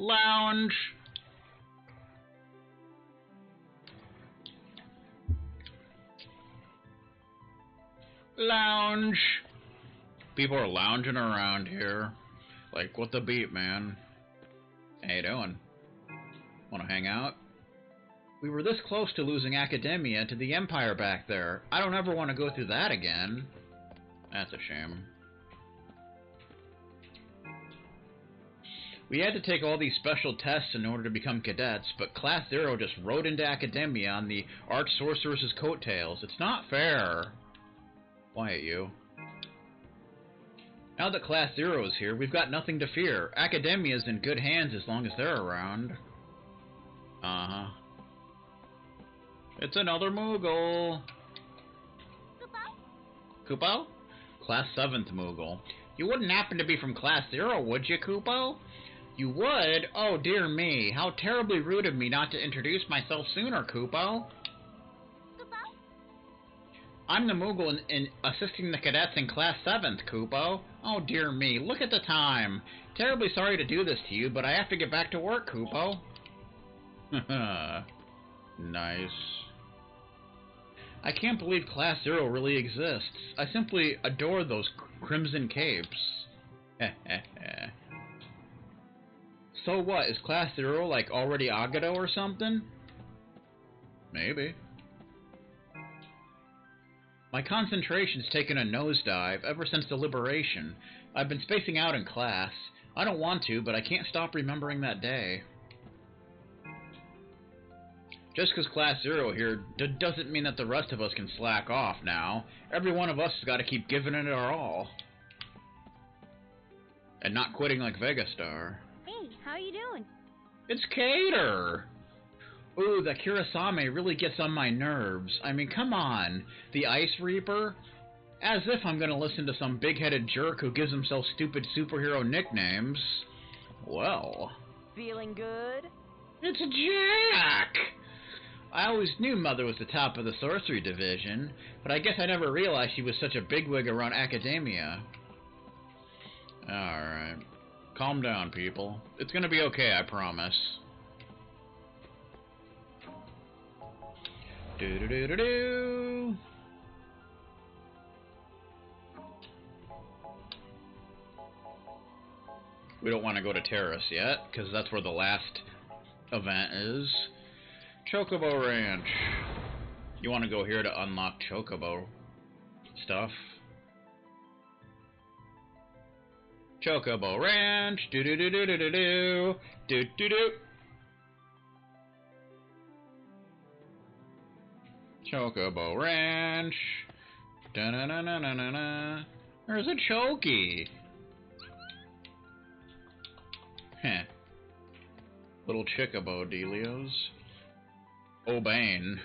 Lounge. Lounge. People are lounging around here. Like, what the beat, man? How you doing? Wanna hang out? We were this close to losing Academia to the Empire back there. I don't ever want to go through that again. That's a shame. We had to take all these special tests in order to become cadets, but Class Zero just rode into Academia on the Arch Sorceress's coattails. It's not fair. Quiet, you. Now that Class Zero is here, we've got nothing to fear. Academia's in good hands as long as they're around. Uh-huh. It's another Moogle. Kupo? Class 7th Moogle. You wouldn't happen to be from Class 0, would you, Kupo? You would? Oh, dear me. How terribly rude of me not to introduce myself sooner, Kupo. I'm the Moogle in assisting the cadets in Class 7th, Kupo. Oh, dear me. Look at the time. Terribly sorry to do this to you, but I have to get back to work, Kupo. Nice. I can't believe Class 0 really exists. I simply adore those crimson capes. So what, is Class 0 like already Agado or something? Maybe. My concentration's taken a nosedive ever since the liberation. I've been spacing out in class. I don't want to, but I can't stop remembering that day. Just because Class 0 here doesn't mean that the rest of us can slack off now. Every one of us has got to keep giving it our all. And not quitting like Vegastar. Hey, how you doing? It's Cater! Ooh, the Kurasame really gets on my nerves. I mean, come on. The Ice Reaper? As if I'm gonna listen to some big-headed jerk who gives himself stupid superhero nicknames. Well... Feeling good? It's Jack! I always knew Mother was the top of the sorcery division, but I guess I never realized she was such a bigwig around Academia. Alright. Calm down, people. It's gonna be okay, I promise. Do-do-do-do-do! We don't want to go to Terrace yet, because that's where the last event is. Chocobo Ranch. You want to go here to unlock Chocobo stuff. Chocobo Ranch. Do do do do do do do do do do. Chocobo Ranch. Da na na na na na na. There's a Chokey. Heh. Little Chocobo dealios. O'Bane.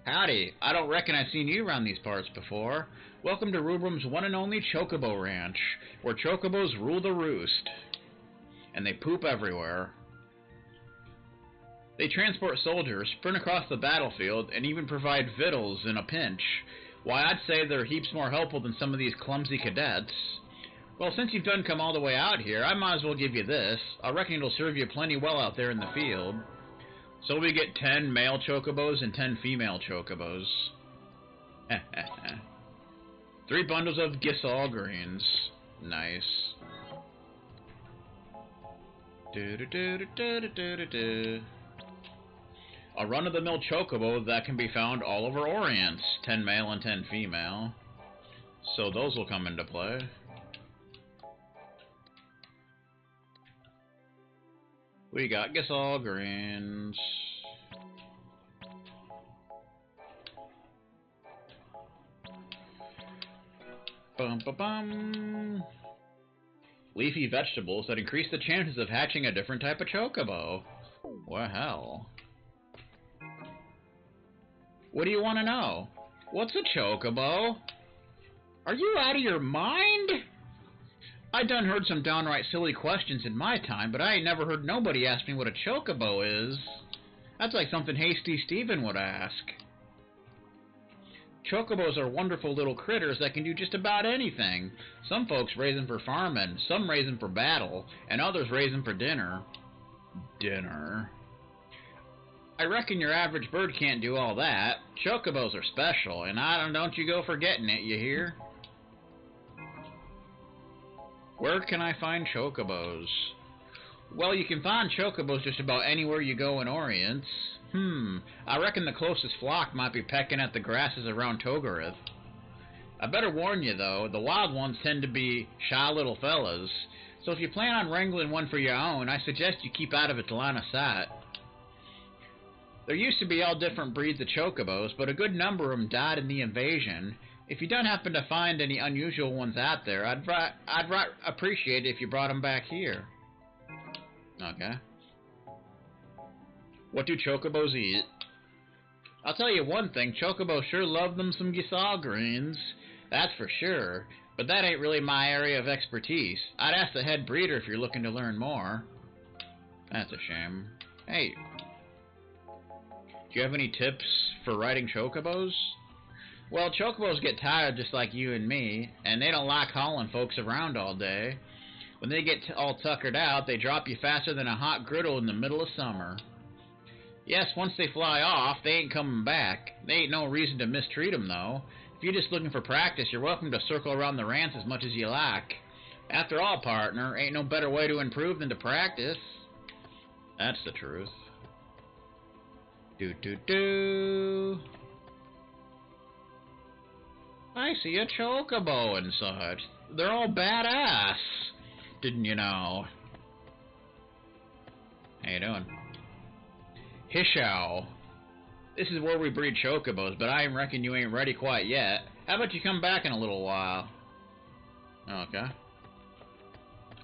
Howdy, I don't reckon I've seen you around these parts before. Welcome to Rubrum's one and only Chocobo Ranch, where Chocobos rule the roost. And they poop everywhere. They transport soldiers, sprint across the battlefield, and even provide victuals in a pinch. Why, I'd say they're heaps more helpful than some of these clumsy cadets. Well, since you've done come all the way out here, I might as well give you this. I reckon it'll serve you plenty well out there in the field. So we get 10 male chocobos and 10 female chocobos. 3 bundles of Gisol greens. Nice. A run-of-the-mill chocobo that can be found all over Orients. 10 male and 10 female. So those will come into play. We got Gisol greens. Bum ba bum. Leafy vegetables that increase the chances of hatching a different type of chocobo. Well. What do you want to know? What's a chocobo? Are you out of your mind? I done heard some downright silly questions in my time, but I ain't never heard nobody ask me what a chocobo is. That's like something Hasty Steven would ask. Chocobos are wonderful little critters that can do just about anything. Some folks raise them for farming, some raise them for battle, and others raise them for dinner. Dinner. I reckon your average bird can't do all that. Chocobos are special, and don't you go forgetting it, you hear? Where can I find chocobos? Well, you can find chocobos just about anywhere you go in Orient. I reckon the closest flock might be pecking at the grasses around Togarith. I better warn you, though, the wild ones tend to be shy little fellas, so if you plan on wrangling one for your own, I suggest you keep out of its line of sight. There used to be all different breeds of chocobos, but a good number of them died in the invasion. If you don't happen to find any unusual ones out there, I'd appreciate it if you brought them back here. Okay. What do chocobos eat? I'll tell you one thing, chocobos sure love them some gisal greens. That's for sure. But that ain't really my area of expertise. I'd ask the head breeder if you're looking to learn more. That's a shame. Hey, do you have any tips for riding chocobos? Well, chocobos get tired just like you and me, and they don't like hauling folks around all day. When they get all tuckered out, they drop you faster than a hot griddle in the middle of summer. Yes, once they fly off, they ain't coming back. There ain't no reason to mistreat them, though. If you're just looking for practice, you're welcome to circle around the ranch as much as you like. After all, partner, ain't no better way to improve than to practice. That's the truth. Do. I see a chocobo and such. They're all badass. Didn't you know? How you doing? Hishao. This is where we breed chocobos, but I reckon you ain't ready quite yet. How about you come back in a little while? Okay.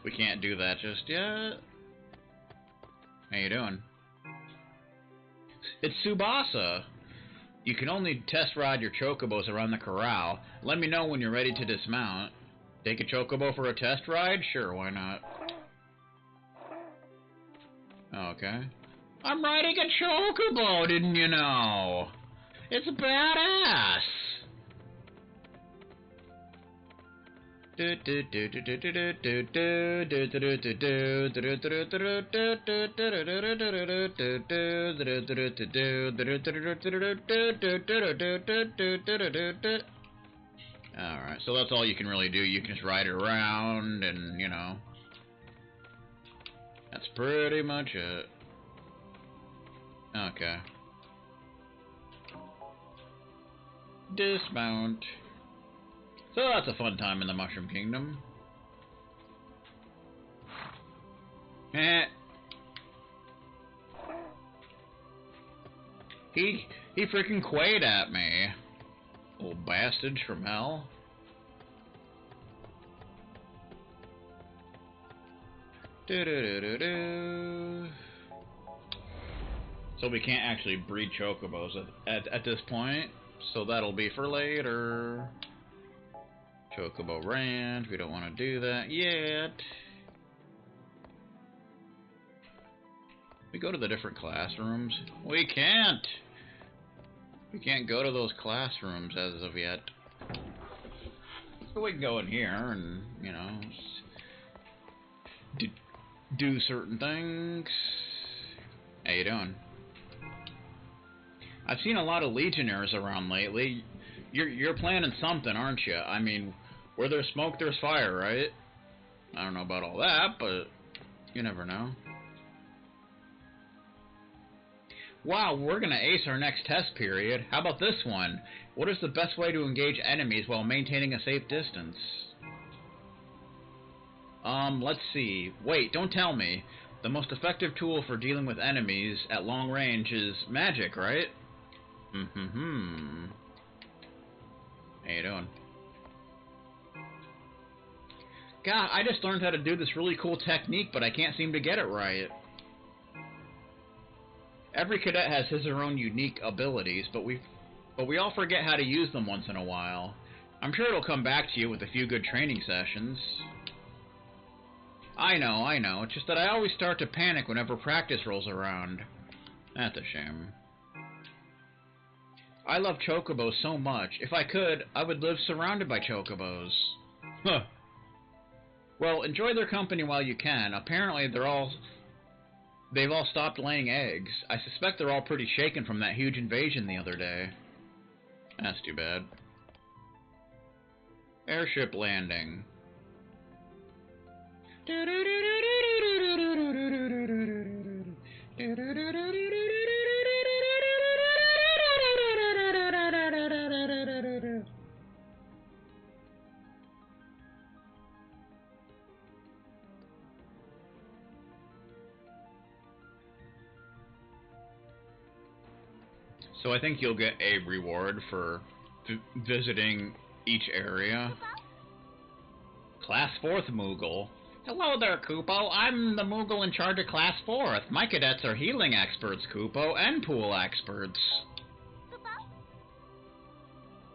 We can't do that just yet. How you doing? It's Tsubasa. You can only test ride your chocobos around the corral. Let me know when you're ready to dismount. Take a chocobo for a test ride? Sure, why not? Okay. I'm riding a chocobo, didn't you know? It's badass! Alright, so that's all you can really do. You can just ride it around and, you know. That's pretty much it. Okay. Dismount. So that's a fun time in the Mushroom Kingdom. He freaking quayed at me. Old bastards from hell. So we can't actually breed chocobos at this point. So that'll be for later. Chocobo Ranch. We don't want to do that yet. We go to the different classrooms. We can't. We can't go to those classrooms as of yet. So we can go in here and, you know, do certain things. How you doing? I've seen a lot of Legionnaires around lately. You're planning something, aren't you? I mean, where there's smoke, there's fire, right? I don't know about all that, but you never know. Wow, we're gonna ace our next test period. How about this one? What is the best way to engage enemies while maintaining a safe distance? Let's see. Wait, don't tell me. The most effective tool for dealing with enemies at long range is magic, right? How you doing? God, I just learned how to do this really cool technique, but I can't seem to get it right. Every cadet has his or own unique abilities, but we all forget how to use them once in a while. I'm sure it'll come back to you with a few good training sessions. I know. It's just that I always start to panic whenever practice rolls around. That's a shame. I love chocobos so much. If I could, I would live surrounded by chocobos. Huh. Well, enjoy their company while you can. Apparently, they've all stopped laying eggs. I suspect they're all pretty shaken from that huge invasion the other day. That's too bad. Airship landing. So I think you'll get a reward for visiting each area. Class 4th Moogle. Hello there, Kupo. I'm the Moogle in charge of Class 4th. My cadets are healing experts, Kupo, and pool experts.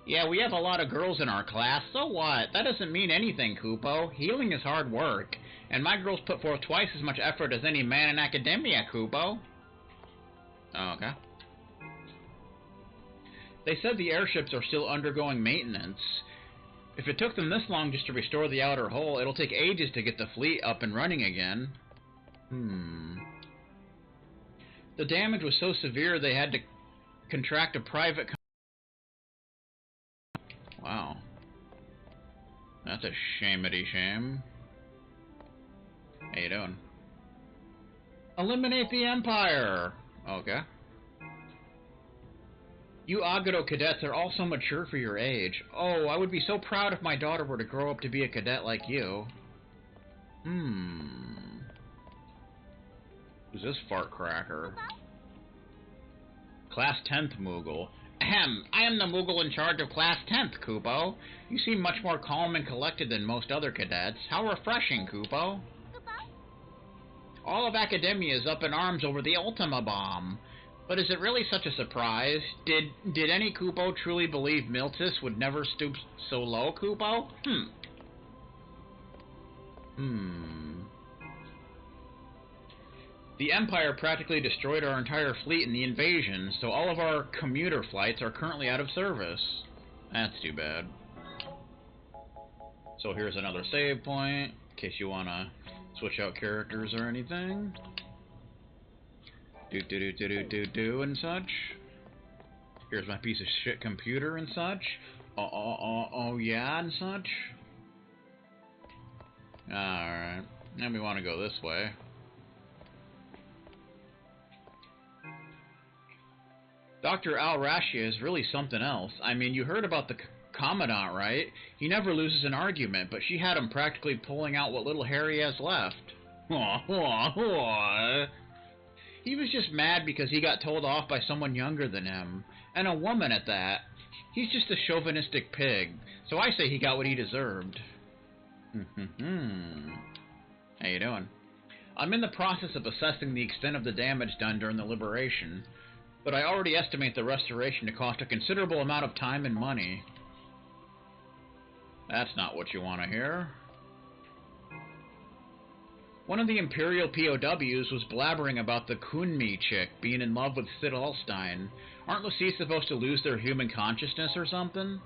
Yeah, we have a lot of girls in our class, so what? That doesn't mean anything, Kupo. Healing is hard work, and my girls put forth twice as much effort as any man in academia, Kupo. Oh, okay. They said the airships are still undergoing maintenance. If it took them this long just to restore the outer hull, it'll take ages to get the fleet up and running again. The damage was so severe they had to contract a private... Wow. That's a shamedy shame. How you doing? Eliminate the Empire! Okay. You Agado cadets are all so mature for your age. Oh, I would be so proud if my daughter were to grow up to be a cadet like you. Who's this fart cracker? Class 10th Moogle. Ahem, I am the Moogle in charge of Class 10th, Kupo. You seem much more calm and collected than most other cadets. How refreshing, Kupo. All of Academia is up in arms over the Ultima Bomb. But is it really such a surprise? Did any Kupo truly believe Miltis would never stoop so low, Kupo? The Empire practically destroyed our entire fleet in the invasion, so all of our commuter flights are currently out of service. That's too bad. So here's another save point, in case you want to switch out characters or anything. And such. Here's my piece of shit computer and such. Oh yeah, and such. Alright. Now we want to go this way. Dr. Al-Rashia is really something else. I mean, you heard about the Commandant, right? He never loses an argument, but she had him practically pulling out what little hair he has left. He was just mad because he got told off by someone younger than him. And a woman at that. He's just a chauvinistic pig. So I say he got what he deserved. How you doing? I'm in the process of assessing the extent of the damage done during the liberation. But I already estimate the restoration to cost a considerable amount of time and money. That's not what you want to hear. One of the Imperial POWs was blabbering about the Kunmi chick being in love with Sid Alstein. Aren't Lucy supposed to lose their human consciousness or something?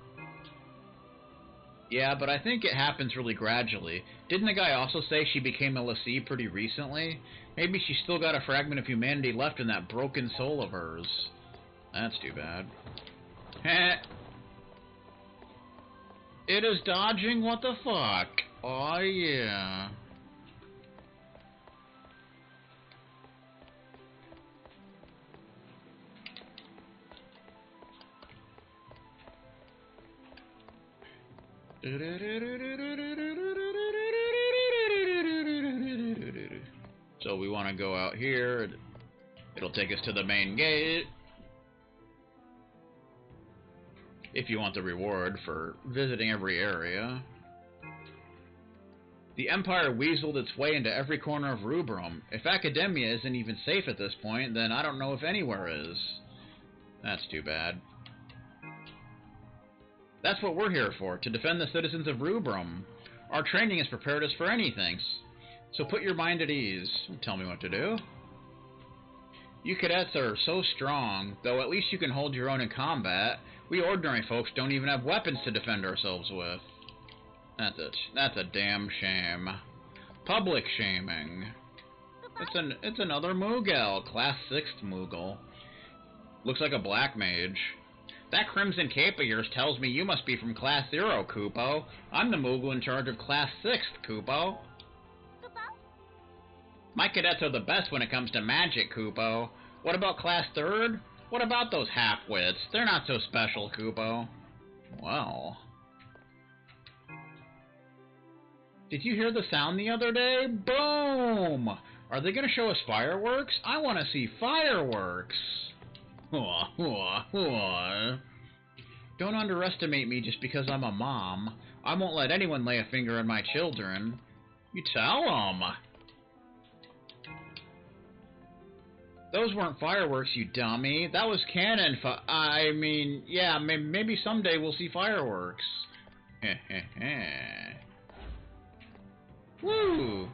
Yeah, but I think it happens really gradually. Didn't the guy also say she became a Lassie pretty recently? Maybe she's still got a fragment of humanity left in that broken soul of hers. That's too bad. Heh. It is dodging, what the fuck? Oh yeah. So we want to go out here. It'll take us to the main gate. If you want the reward for visiting every area. The Empire weaseled its way into every corner of Rubrum. If Academia isn't even safe at this point, then I don't know if anywhere is. That's too bad. That's what we're here for, to defend the citizens of Rubrum. Our training has prepared us for anything, so put your mind at ease. Tell me what to do. You cadets are so strong, though at least you can hold your own in combat. We ordinary folks don't even have weapons to defend ourselves with. That's a damn shame. Public shaming. It's another Moogle, Class 6th Moogle. Looks like a black mage. That crimson cape of yours tells me you must be from Class 0, Kupo. I'm the Moogle in charge of Class 6th, Kupo. My cadets are the best when it comes to magic, Kupo. What about Class 3rd? What about those half-wits? They're not so special, Kupo. Well... Did you hear the sound the other day? Boom! Are they gonna show us fireworks? I want to see fireworks! Don't underestimate me just because I'm a mom. I won't let anyone lay a finger on my children. You tell 'em! Those weren't fireworks, you dummy. That was cannon I mean, yeah, maybe someday we'll see fireworks. Woo!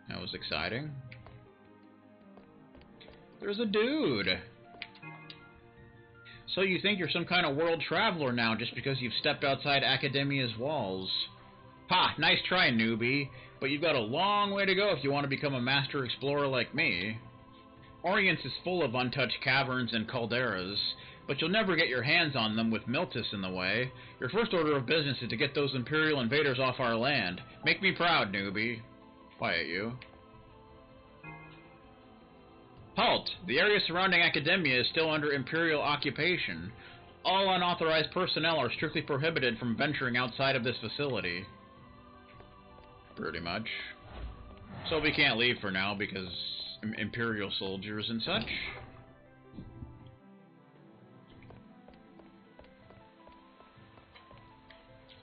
That was exciting. There's a dude. So you think you're some kind of world traveler now just because you've stepped outside Academia's walls. Ha! Nice try, newbie. But you've got a long way to go if you want to become a master explorer like me. Orience is full of untouched caverns and calderas, but you'll never get your hands on them with Miltis in the way. Your first order of business is to get those Imperial invaders off our land. Make me proud, newbie. Quiet you. Halt! The area surrounding Academia is still under Imperial occupation. All unauthorized personnel are strictly prohibited from venturing outside of this facility. Pretty much. So we can't leave for now because Imperial soldiers and such.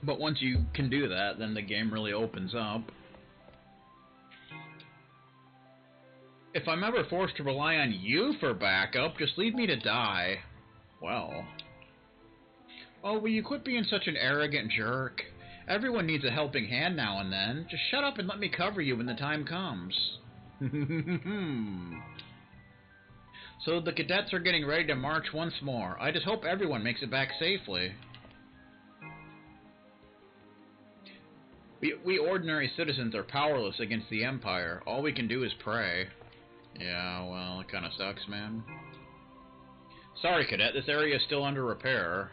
But once you can do that, then the game really opens up. If I'm ever forced to rely on you for backup, just leave me to die. Well. Oh, will you quit being such an arrogant jerk? Everyone needs a helping hand now and then. Just shut up and let me cover you when the time comes. So the cadets are getting ready to march once more. I just hope everyone makes it back safely. We ordinary citizens are powerless against the Empire. All we can do is pray. Yeah, well, it kind of sucks, man. Sorry, cadet, this area is still under repair.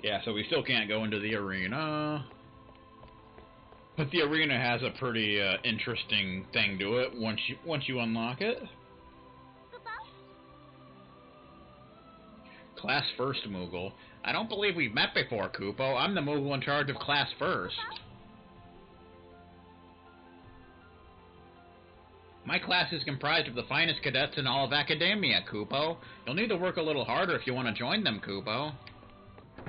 Yeah, so we still can't go into the arena. But the arena has a pretty interesting thing to it once you unlock it. Class 1st Moogle. I don't believe we've met before, Kupo. I'm the Moogle in charge of Class 1st. My class is comprised of the finest cadets in all of Academia, Kupo. You'll need to work a little harder if you want to join them, Kupo.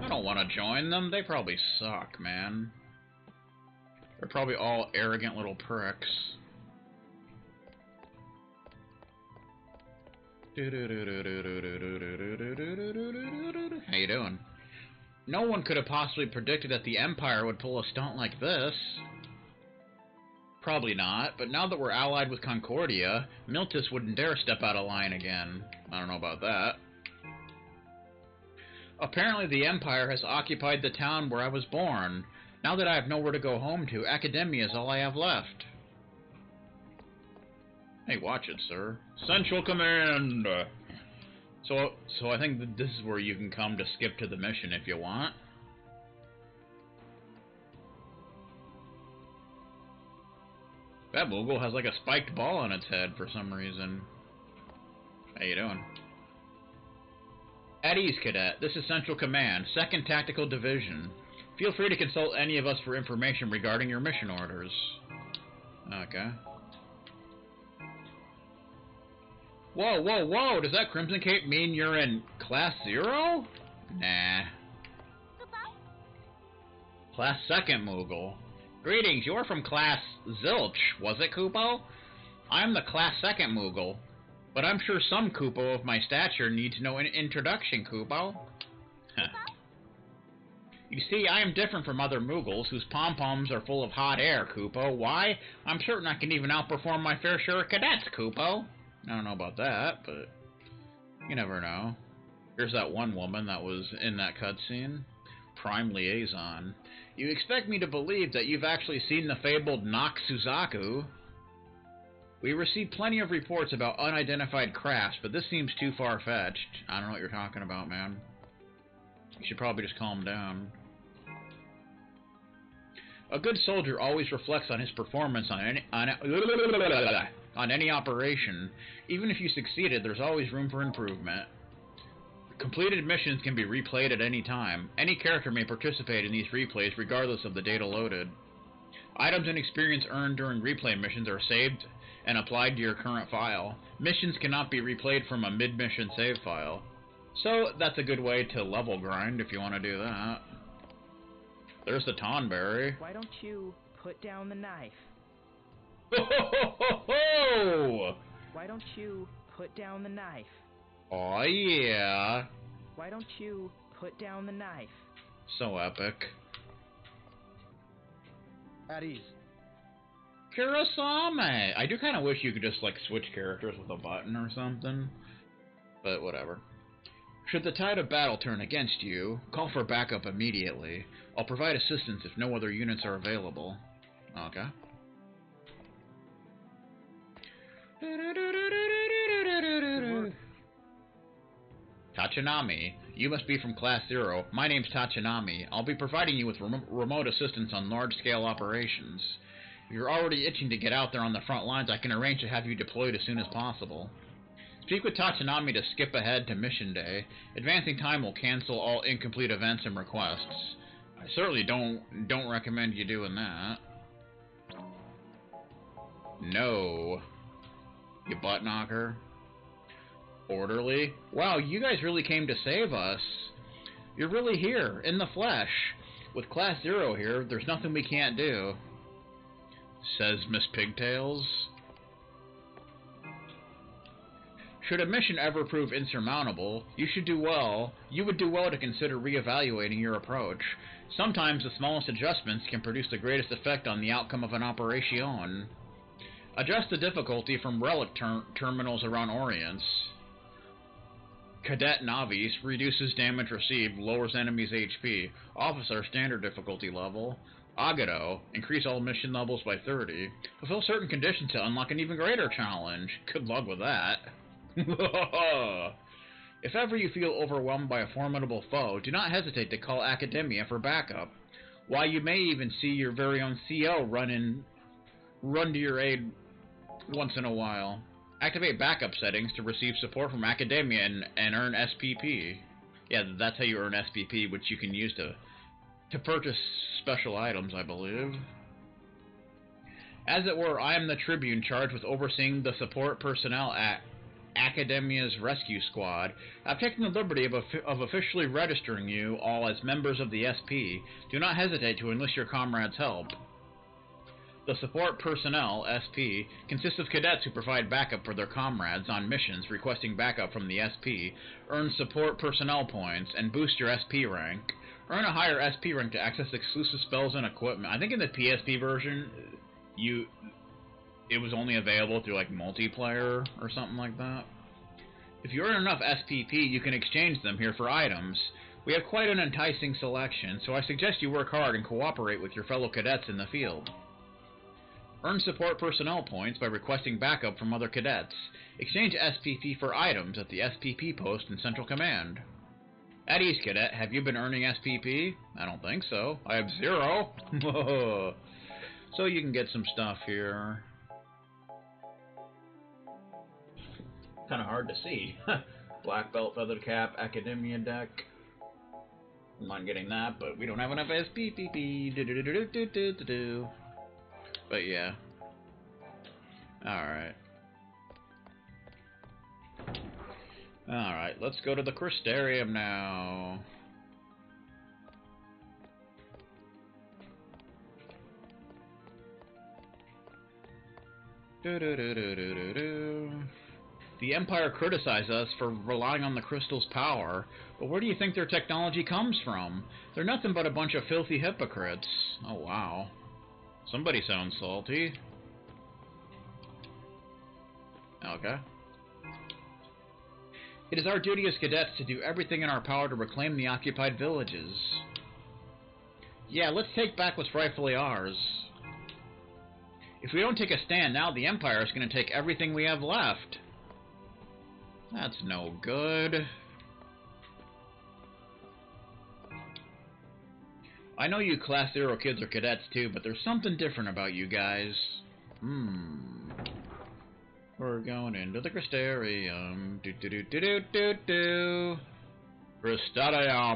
I don't want to join them. They probably suck, man. They're probably all arrogant little pricks. How you doing? No one could have possibly predicted that the Empire would pull a stunt like this. Probably not, but now that we're allied with Concordia, Miltis wouldn't dare step out of line again. I don't know about that. Apparently the Empire has occupied the town where I was born. Now that I have nowhere to go home to, Academia is all I have left. Hey, watch it, sir. Central Command! So I think that this is where you can come to skip to the mission if you want. That Moogle has like a spiked ball on its head for some reason. How you doing? At ease, Cadet. This is Central Command, 2nd Tactical Division. Feel free to consult any of us for information regarding your mission orders. Okay. Whoa, whoa, whoa! Does that Crimson Cape mean you're in Class 0? Nah. Class 2nd Moogle. Greetings, you're from Class Zilch, was it, Kupo? I'm the Class 2nd Moogle, but I'm sure some Kupo of my stature needs no introduction, Kupo. You see, I am different from other Moogles whose pom-poms are full of hot air, Koopo. Why? I'm certain I can even outperform my fair share of cadets, Koopo. I don't know about that, but you never know. Here's that one woman that was in that cutscene. Prime Liaison. You expect me to believe that you've actually seen the fabled Nox Suzaku? We received plenty of reports about unidentified crafts, but this seems too far-fetched. I don't know what you're talking about, man. You should probably just calm down. A good soldier always reflects on his performance on any operation. Even if you succeeded, there's always room for improvement. Completed missions can be replayed at any time. Any character may participate in these replays regardless of the data loaded. Items and experience earned during replay missions are saved and applied to your current file. Missions cannot be replayed from a mid-mission save file. So that's a good way to level grind if you want to do that. There's the Tonberry. Why don't you put down the knife? Ho ho ho ho ho! Why don't you put down the knife? Oh yeah. Why don't you put down the knife? So epic. At ease. Kurosame! I do kind of wish you could just like switch characters with a button or something. But whatever. Should the tide of battle turn against you, call for backup immediately. I'll provide assistance if no other units are available. Okay. Tachinami, you must be from Class 0. My name's Tachinami. I'll be providing you with remote assistance on large-scale operations. If you're already itching to get out there on the front lines, I can arrange to have you deployed as soon as possible. Speak with Tachinami to skip ahead to mission day. Advancing time will cancel all incomplete events and requests. I certainly don't recommend you doing that. No. You butt knocker. Orderly. Wow, you guys really came to save us. You're really here, in the flesh. With Class 0 here, there's nothing we can't do. Says Miss Pigtails. Should a mission ever prove insurmountable, you would do well to consider reevaluating your approach. Sometimes the smallest adjustments can produce the greatest effect on the outcome of an operation. Adjust the difficulty from relic terminals around Orients. Cadet Navis reduces damage received, lowers enemies' HP. Officer standard difficulty level. Agado, increase all mission levels by 30. Fulfill certain conditions to unlock an even greater challenge. Good luck with that. If ever you feel overwhelmed by a formidable foe, do not hesitate to call Academia for backup. Why, you may even see your very own CO run to your aid once in a while. Activate backup settings to receive support from Academia and earn SPP. Yeah, that's how you earn SPP, which you can use to purchase special items, I believe. As it were, I am the Tribune charged with overseeing the support personnel at Academia's rescue squad. I've taken the liberty of officially registering you all as members of the SP. Do not hesitate to enlist your comrades' help. The support personnel, SP, consists of cadets who provide backup for their comrades on missions requesting backup from the SP, earn support personnel points, and boost your SP rank. Earn a higher SP rank to access exclusive spells and equipment. I think in the PSP version, it was only available through like multiplayer or something like that. If you earn enough SPP, you can exchange them here for items. We have quite an enticing selection, so I suggest you work hard and cooperate with your fellow cadets in the field. Earn support personnel points by requesting backup from other cadets. Exchange SPP for items at the SPP post in Central Command. At ease, Cadet, have you been earning SPP? I don't think so. I have 0. So you can get some stuff here. Kind of hard to see. Black belt, feathered cap, Academia deck. I'm not getting that, but we don't have enough SPP. But yeah. Alright. Alright, let's go to the Crystarium now. The Empire criticizes us for relying on the crystal's power, but where do you think their technology comes from? They're nothing but a bunch of filthy hypocrites. Oh wow. Somebody sounds salty. Okay. It is our duty as cadets to do everything in our power to reclaim the occupied villages. Yeah, let's take back what's rightfully ours. If we don't take a stand now, the Empire is going to take everything we have left. That's no good. I know you Class 0 kids are cadets too, but there's something different about you guys. We're going into the Crystarium. Do. Crystarium.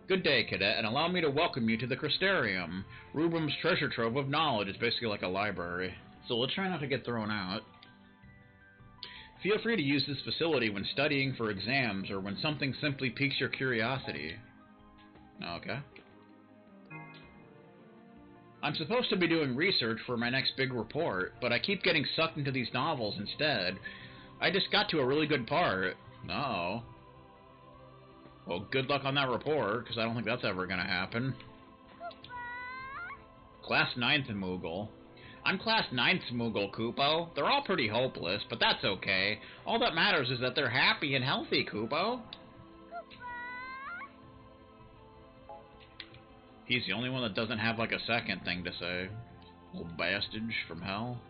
Good day, cadet, and allow me to welcome you to the Crystarium. Rubram's treasure trove of knowledge. It's basically like a library. So let's try not to get thrown out. Feel free to use this facility when studying for exams or when something simply piques your curiosity. Okay. I'm supposed to be doing research for my next big report, but I keep getting sucked into these novels instead. I just got to a really good part. Uh-oh. Well, good luck on that report, because I don't think that's ever going to happen. Class 9th Moogle. I'm Class 9th Moogle, Kupo. They're all pretty hopeless, but that's okay. All that matters is that they're happy and healthy, Kupo. He's the only one that doesn't have, like, a second thing to say. Old bastard from hell.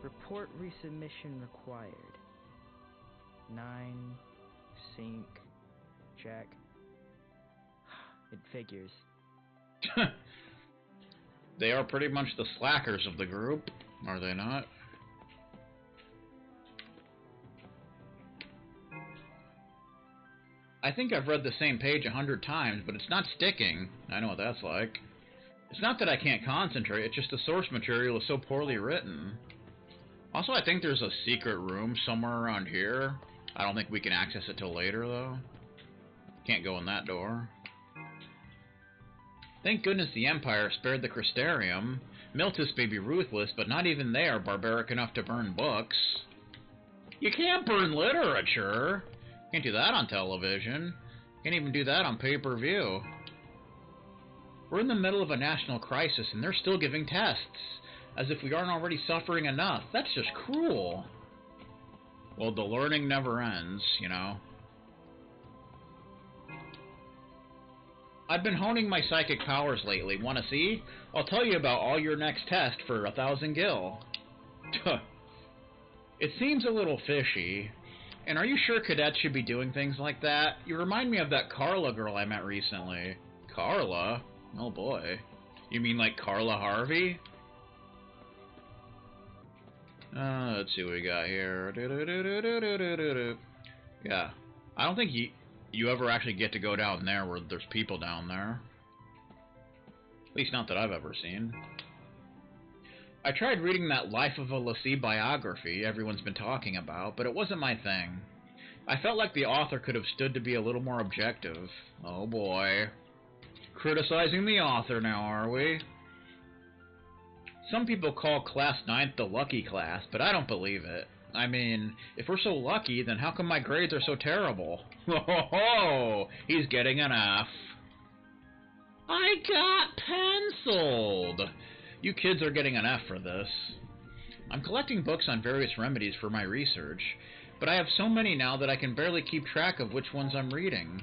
Report resubmission required. 9, sync, check. It figures. They are pretty much the slackers of the group, are they not? I think I've read the same page 100 times, but it's not sticking. I know what that's like. It's not that I can't concentrate, it's just the source material is so poorly written. Also, I think there's a secret room somewhere around here. I don't think we can access it till later, though. Can't go in that door. Thank goodness the Empire spared the Crystarium. Miltis may be ruthless, but not even they are barbaric enough to burn books. You can't burn literature! Can't do that on television. Can't even do that on pay-per-view. We're in the middle of a national crisis, and they're still giving tests. As if we aren't already suffering enough. That's just cruel. Well, the learning never ends, you know. I've been honing my psychic powers lately. Wanna see? I'll tell you about all your next test for 1,000 gil. It seems a little fishy. And are you sure cadets should be doing things like that? You remind me of that Carla girl I met recently. Carla? Oh boy. You mean like Carla Harvey? Let's see what we got here. Yeah. I don't think you ever actually get to go down there where there's people down there. At least not that I've ever seen. I tried reading that Life of a Lassie biography everyone's been talking about, but it wasn't my thing. I felt like the author could have stood to be a little more objective. Oh boy. Criticizing the author now, are we? Some people call Class 9th the lucky class, but I don't believe it. I mean, if we're so lucky, then how come my grades are so terrible? Oh, he's getting an F. I got penciled! You kids are getting an F for this. I'm collecting books on various remedies for my research, but I have so many now that I can barely keep track of which ones I'm reading.